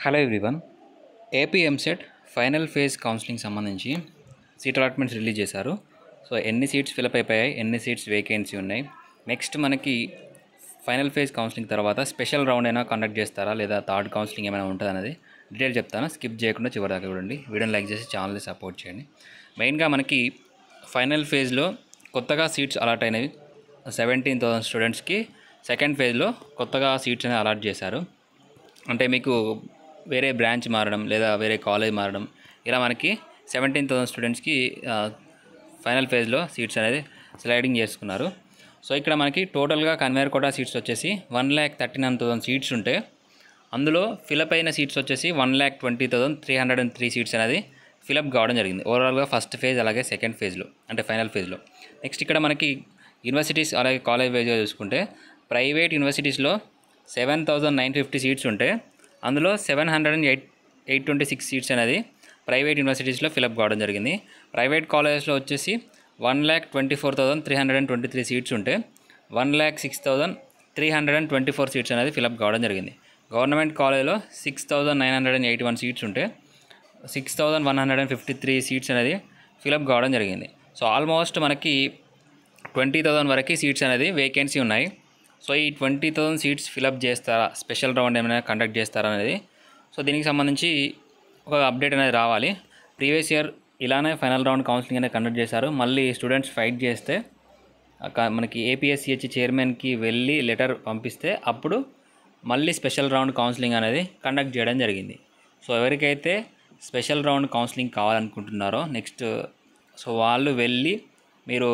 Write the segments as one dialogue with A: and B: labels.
A: Hello everyone. AP EAMCET final phase counselling సంబంధించి seat allotments release చేశారు. So ఎన్ని seats fill up అయిపోయాయి, ఎన్ని సీట్స్ వేకెన్సీ ఉన్నాయి, నెక్స్ట్ మనకి ఫైనల్ ఫేజ్ కౌన్సిలింగ్ తర్వాత స్పెషల్ రౌండ్ అయినా కండక్ట్ చేస్తారా లేదా థర్డ్ కౌన్సిలింగ్ ఏమైనా ఉంటుంది అనేది డీటెయిల్ చెప్తాను. స్కిప్ చేయకుండా చివరి దాకా చూడండి. వీడియోని లైక్ చేసి ఛానల్ని సపోర్ట్ చేయండి. మెయిన్గా మనకి ఫైనల్ ఫేజ్లో కొత్తగా సీట్స్ అలాట్ అయినవి 17,000 స్టూడెంట్స్కి సెకండ్ ఫేజ్లో కొత్తగా సీట్స్ అనేది అలాట్ చేశారు. అంటే మీకు వేరే బ్రాంచ్ మారడం లేదా వేరే కాలేజ్ మారడం ఇలా మనకి 17,000 స్టూడెంట్స్కి ఫైనల్ ఫేజ్లో సీట్స్ అనేది స్లైడింగ్ చేసుకున్నారు. సో ఇక్కడ మనకి టోటల్గా కన్వేయర్ కోటా సీట్స్ వచ్చేసి 1,39,000 సీట్స్ ఉంటే అందులో ఫిలప్ అయిన సీట్స్ వచ్చేసి 1,20,303 సీట్స్ అనేది ఫిలప్ కావడం జరిగింది ఓవరాల్గా ఫస్ట్ ఫేజ్ అలాగే సెకండ్ ఫేజ్లో అంటే ఫైనల్ ఫేజ్లో. నెక్స్ట్ ఇక్కడ మనకి యూనివర్సిటీస్ అలాగే కాలేజ్ వైజ్గా చూసుకుంటే ప్రైవేట్ యూనివర్సిటీస్లో 7,950 సీట్స్ ఉంటే అందులో 708,826 సీట్స్ అనేది ప్రైవేట్ యూనివర్సిటీస్లో ఫిలప్ కావడం జరిగింది. ప్రైవేట్ కాలేజెస్లో వచ్చేసి 1,24,323 సీట్స్ ఉంటే 1,06,324 సీట్స్ అనేది ఫిలప్ కావడం జరిగింది. గవర్నమెంట్ కాలేజ్లో 6,981 సీట్స్ ఉంటే 6,153 సీట్స్ అనేది ఫిలప్ కావడం జరిగింది. సో ఆల్మోస్ట్ మనకి 20,000 వరకు సీట్స్ అనేది వేకెన్సీ ఉన్నాయి. సో ఈ 20,000 సీట్స్ ఫిలప్ చేస్తారా, స్పెషల్ రౌండ్ ఏమైనా కండక్ట్ చేస్తారా అనేది సో దీనికి సంబంధించి ఒక అప్డేట్ అనేది రావాలి. ప్రీవియస్ ఇయర్ ఇలానే ఫైనల్ రౌండ్ కౌన్సిలింగ్ అనేది కండక్ట్ చేశారు. మళ్ళీ స్టూడెంట్స్ ఫైట్ చేస్తే మనకి ఏపీఎస్సిహెచ్ చైర్మన్కి వెళ్ళి లెటర్ పంపిస్తే అప్పుడు మళ్ళీ స్పెషల్ రౌండ్ కౌన్సిలింగ్ అనేది కండక్ట్ చేయడం జరిగింది. సో ఎవరికైతే స్పెషల్ రౌండ్ కౌన్సిలింగ్ కావాలనుకుంటున్నారో నెక్స్ట్ సో వాళ్ళు వెళ్ళి మీరు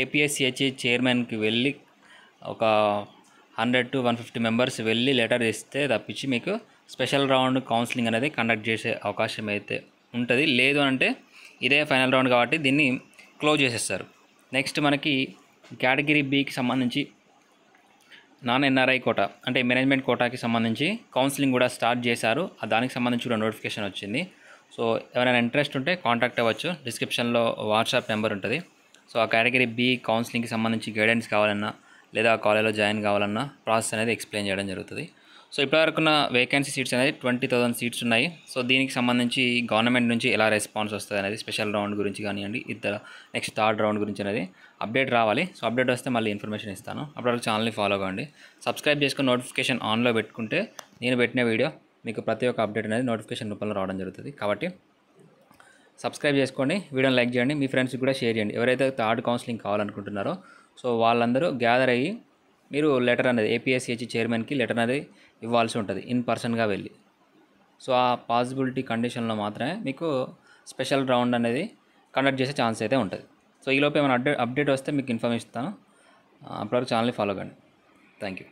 A: ఏపీఎస్సిహెచ్ చైర్మన్కి వెళ్ళి ఒక 100 to 150 మెంబర్స్ వెళ్ళి లెటర్ ఇస్తే తప్పించి మీకు స్పెషల్ రౌండ్ కౌన్సిలింగ్ అనేది కండక్ట్ చేసే అవకాశం అయితే ఉంటుంది. లేదు అంటే ఇదే ఫైనల్ రౌండ్ కాబట్టి దీన్ని క్లోజ్ చేసేస్తారు. నెక్స్ట్ మనకి కేటగిరీ బికి సంబంధించి నాన్ ఎన్ఆర్ఐ కోటా అంటే మేనేజ్మెంట్ కోటాకి సంబంధించి కౌన్సిలింగ్ కూడా స్టార్ట్ చేశారు. దానికి సంబంధించి కూడా నోటిఫికేషన్ వచ్చింది. సో ఎవరైనా ఇంట్రెస్ట్ ఉంటే కాంటాక్ట్ అవ్వచ్చు. డిస్క్రిప్షన్లో వాట్సాప్ నెంబర్ ఉంటుంది. సో ఆ కేటగిరీ బి కౌన్సిలింగ్కి సంబంధించి గైడెన్స్ కావాలన్నా లేదా కాలేజ్లో జాయిన్ కావాలన్నా ప్రాసెస్ అనేది ఎక్స్ప్లెయిన్ చేయడం జరుగుతుంది. సో ఇప్పటివరకున్న వేకెన్సీ సీట్స్ అనేది 20,000 సీట్స్ ఉన్నాయి. సో దీనికి సంబంధించి గవర్నమెంట్ నుంచి ఎలా రెస్పాన్స్ వస్తుంది అనేది స్పెషల్ రౌండ్ గురించి కానివ్వండి నెక్స్ట్ థర్డ్ రౌండ్ గురించి అనేది అప్డేట్ రావాలి. సో అప్డేట్ వస్తే మళ్ళీ ఇన్ఫర్మేషన్ ఇస్తాను. అప్పటివరకు ఛానల్ని ఫాలో కావండి. సబ్స్క్రైబ్ చేసుకుని నోటిఫికేషన్ ఆన్లో పెట్టుకుంటే నేను పెట్టిన వీడియో మీకు ప్రతి ఒక్క అప్డేట్ అనేది నోటిఫికేషన్ రూపంలో రావడం జరుగుతుంది. కాబట్టి సబ్స్క్రైబ్ చేసుకోండి, వీడియోని లైక్ చేయండి, మీ ఫ్రెండ్స్కి కూడా షేర్ చేయండి. ఎవరైతే థర్డ్ కౌన్సిలింగ్ కావాలనుకుంటున్నారో సో వాళ్ళందరూ గ్యాదర్ అయ్యి మీరు లెటర్ అనేది ఏపీఎస్సిహెచ్ చైర్మన్కి లెటర్ అనేది ఇవ్వాల్సి ఉంటుంది ఇన్ పర్సన్గా వెళ్ళి. సో ఆ పాసిబిలిటీ కండిషన్లో మాత్రమే మీకు స్పెషల్ రౌండ్ అనేది కండక్ట్ చేసే ఛాన్స్ అయితే ఉంటుంది. సో ఈలోపు ఏమైనా అప్డేట్ వస్తే మీకు ఇన్ఫర్మేషన్ ఇస్తాను. అప్పటివరకు ఛానల్ని ఫాలో కండి. Thank you.